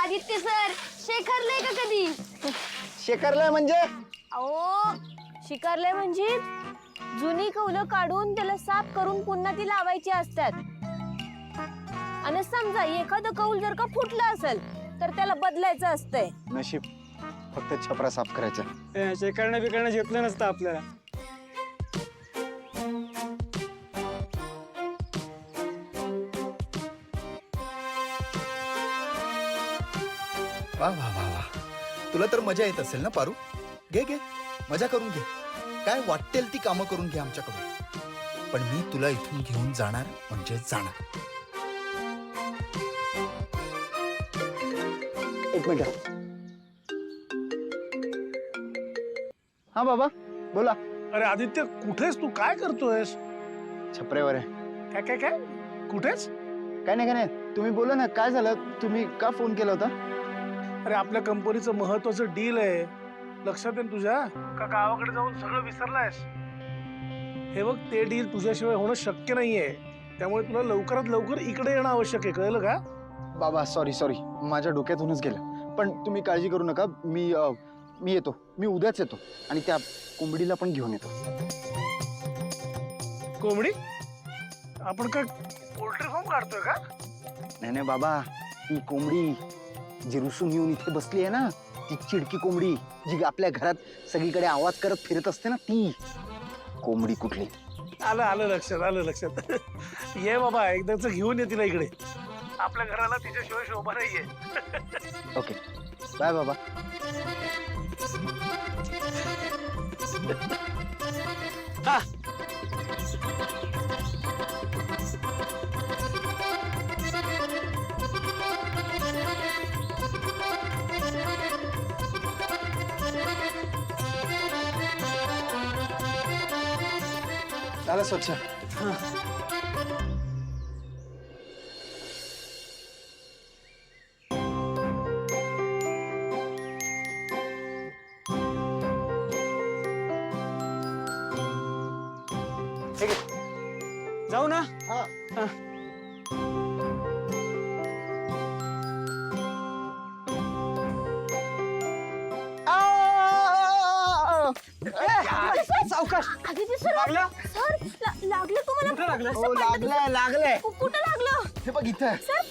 Aditya sir शेखरलंय का कधी? शेखरलंय म्हणजे? अहो शिकारलंय म्हणजे जुनी कौलं काढून त्याला साफ करून पुन्हा ती लावायची असतात. आणि समजा एखादं कौल जर का फुटलं असेल तर त्याला बदलायचं असतंय. नशीब फक्त छपरा साफ करायचा. शेखरणं बिकरणं झेपलं नसतं आपल्याला. वा वा वा वा, तुला तर मजा येत असेल ना पारू? घे घे, मजा करून घे. काय वाटेल ती कामं करून घे आमच्याकडून. पण मी तुला इथून घेऊन जाणार म्हणजे जाणार. एक मिनिट. हा बाबा बोला. अरे आदित्य, कुठेस तू? काय करतोयस? छपऱ्यावर आहे. काय काय काय कुठेच? काय नाही तुम्ही बोला ना, काय झालं? तुम्ही का फोन केला होता? अरे आपल्या कंपनीचं महत्वाचं डील आहे, लक्षात आहे ना तुझ्या? का गावाकडे जाऊन सगळं विसरलायस? हे बघ, ते डील तुझ्याशिवाय होणं शक्य नाहीये. त्यामुळे तुला लवकरात लवकर इकडे येणं आवश्यक आहे, कळलं का? बाबा सॉरी माझ्या डोक्यातूनच गेलं. पण तुम्ही काळजी करू नका, मी येतो. मी उद्याच येतो आणि त्या कोंबडीला पण घेऊन येतो. कोंबडी? आपण काय पोल्ट्री फार्म काढतोय का? नाही बाबा, ती कोंबडी जी रुसून येऊन इथे बसली आहे ना, ती चिडकी कोंबडी जी आपल्या घरात सगळीकडे आवाज करत फिरत असते ना, ती कोंबडी कुठली. आलं लक्षात. ये बाबा, एकदाच घेऊन ये तिला इकडे. आपल्या घराला तिच्याशिवाय शोभा नाहीये. ओके बाय बाबा. हा. झालं स्वच्छ. ठीक आहे, जाऊ ना. हा. सावकाश. आदित्य सर लागलं? सर लागलं तुम्हाला? कुठं लागलं? हो लागलंय. कुठं लागलं? हे बघ इथं. सर